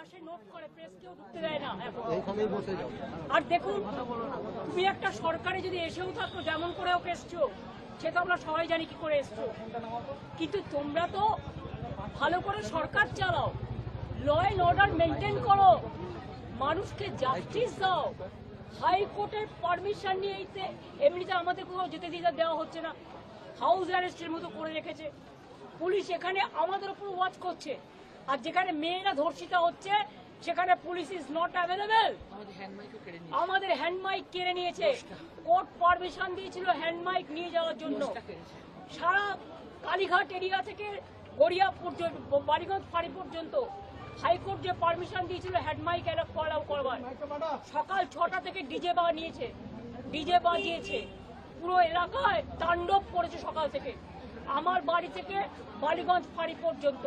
আসে নোট করে, প্রেস কেউ ঢুকতে দেয় না এখন। আর দেখুন, তুমি একটা সরকারে যদি এসেও থাকো, যেমন করে ওকে এসছো, সে তো আমরা সবাই জানি কি করে এসছো, কিন্তু তোমরা তো ভালো করে সরকার চালাও, ল অ্যান্ড অর্ডার মেনটেন করো, মানুষকে জাস্টিস দাও। হাইকোর্টের পারমিশন নিয়ে এমনিতে আমাদের কোথাও যেতে দিতে দেওয়া হচ্ছে না, হাউস অ্যারেস্টের মতো করে রেখেছে পুলিশ। এখানে আমাদের উপর ওয়াচ করছে, আর যেখানে মেয়েরা ধর্ষিতা হচ্ছে সেখানে পুলিশ ইজ নট অ্যাভেলেবেল। আমাদের হ্যান্ড মাইক কেড়ে নিয়েছে, কোর্ট পারমিশন দিয়েছিল হ্যান্ড মাইক নিয়ে যাওয়ার জন্য। সারা কালীঘাট এরিয়া থেকে গড়িয়া পর্যন্ত, বাড়িগঞ্জ ফাঁড়ি পর্যন্ত হাইকোর্ট যে পারমিশন দিয়েছিল হ্যান্ড মাইক অ্যালাউ করবার, সকাল 6টা থেকে ডিজে বানিয়েছে, ডিজে বাজিয়েছে, পুরো এলাকায় তাণ্ডব করেছে সকাল থেকে, আমার বাড়ি থেকে বালিগঞ্জ ফাঁড়ি পর্যন্ত।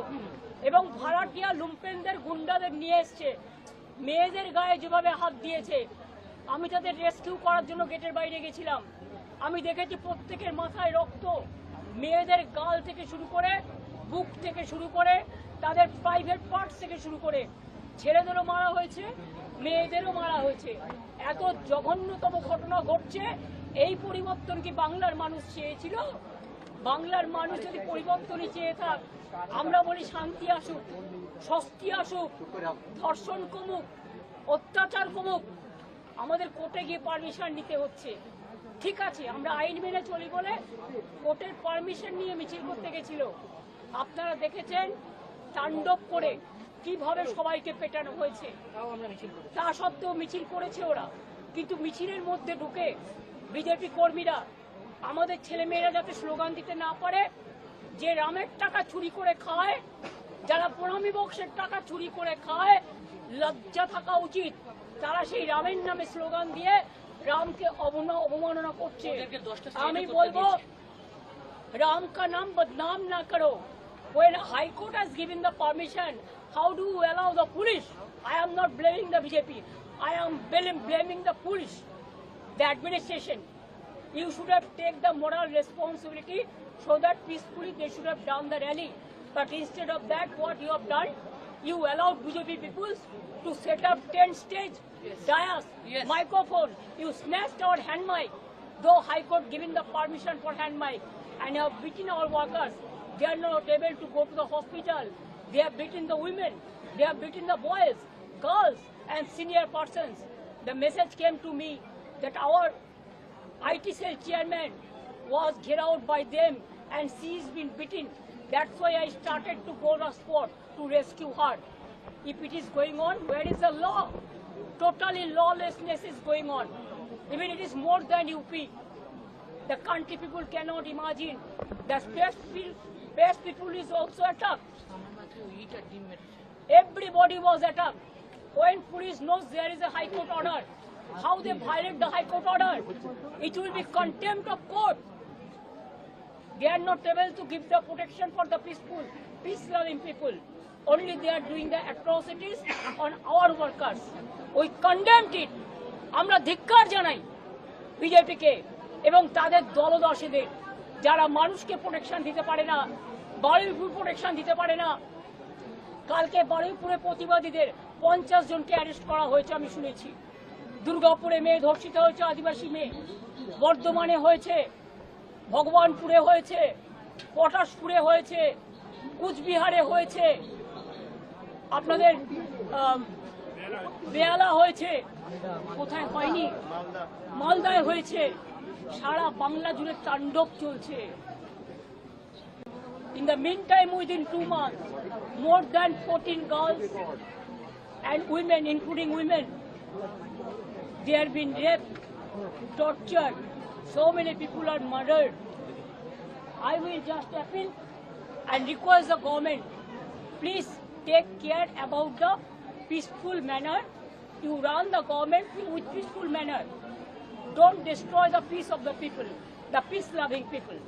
এবং ভাড়াটিয়া লুম্পেনদের গুন্ডাদের নিয়ে এসছে, মেয়েদের গায়ে যেভাবে হাত দিয়েছে। আমি তাদের রেস্কিউ করার জন্য গেটের বাইরে গেছিলাম, আমি দেখেছি প্রত্যেকের মাথায় রক্ত, মেয়েদের গাল থেকে শুরু করে, বুক থেকে শুরু করে, তাদের প্রাইভেট পার্টস থেকে শুরু করে, ছেলেদেরও মারা হয়েছে, মেয়েদেরও মারা হয়েছে। এত জঘন্যতম ঘটনা ঘটছে। এই পরিবর্তন কি বাংলার মানুষ চেয়েছিল? বাংলার মানুষ যদি পরিবর্তনই চেয়ে থাক, আমরা বলি শান্তি আসুক, স্বস্তি আসুক, ধর্ষণ কমুক, অত্যাচার কমুক, আমাদের কোর্টে গিয়ে পারমিশন নিতে হচ্ছে। ঠিক আছে, আমরা আইন মেনে চলি বলে কোর্টের পারমিশন নিয়ে মিছিল করতে গেছিল। আপনারা দেখেছেন তাণ্ডব করে কিভাবে সবাইকে পেটানো হয়েছে। তা সত্ত্বেও মিছিল করেছে ওরা, কিন্তু মিছিলের মধ্যে ঢুকে বিজেপি কর্মীরা আমাদের ছেলেমেয়েরা যাতে স্লোগান দিতে না পারে, যে রামের টাকা চুরি করে খায়, যারা প্রণামী বক্সের টাকা চুরি করে খায়, লজ্জা থাকা উচিত। তারা সেই রামের নামে স্লোগান দিয়ে রামকে অবমাননা করছে। আমি বলবো, রাম কা নাম বদনাম না করো। When High Court has given the permission, how do you allow the police? I am not blaming the BJP. I am blaming the police, the administration. You should have taken the moral responsibility so that peacefully they should have done the rally. But instead of that, what you have done, you allowed BJP people to set up tent stage, dais, microphone. You snatched our hand mic, though High Court given the permission for hand mic, and you have beaten our workers. They are not able to go to the hospital. They have beaten the women. They have beaten the boys, girls, and senior persons. The message came to me that our IT cell chairman was get out by them and she has been beaten. That's why I started to go to the spot to rescue her. If it is going on, where is the law? Totally lawlessness is going on. Even it is more than UP. The country people cannot imagine. The space people is also attacked. Everybody was attacked. When police knows there is a High Court order, how they violate the High Court order? It will be contempt of court. They are not able to give the protection for the peaceful, peace-loving people. Only they are doing the atrocities on our workers. We condemn it. আমরা ধিক্কার জানাই বিজেপিকে এবং তাদের দলদাসীদের, যারা মানুষকে protection দিতে পারে না, বারুইপুর প্রোটেকশন দিতে পারে না। কালকে বারুইপুরে প্রতিবাদীদের 50 জনকে অ্যারেস্ট করা হয়েছে আমি শুনেছি। দুর্গাপুরে মেয়ে ধর্ষিত হয়েছে, আদিবাসী মেয়ে, বর্ধমানে হয়েছে, ভগবানপুরে হয়েছে, পটাশপুরে হয়েছে, কুচবিহারে হয়েছে, আপনাদের বেহালা হয়েছে, কোথায় হয়নি, মালদায় হয়েছে। সারা বাংলা জুড়ে তাণ্ডব চলছে। In the meantime, within 2 months, more than 14 girls and women, including women, they have been raped, tortured. So many people are murdered. I will just appeal and request the government, please take care about the peaceful manner. You run the government with peaceful manner. Don't destroy the peace of the people, the peace-loving people.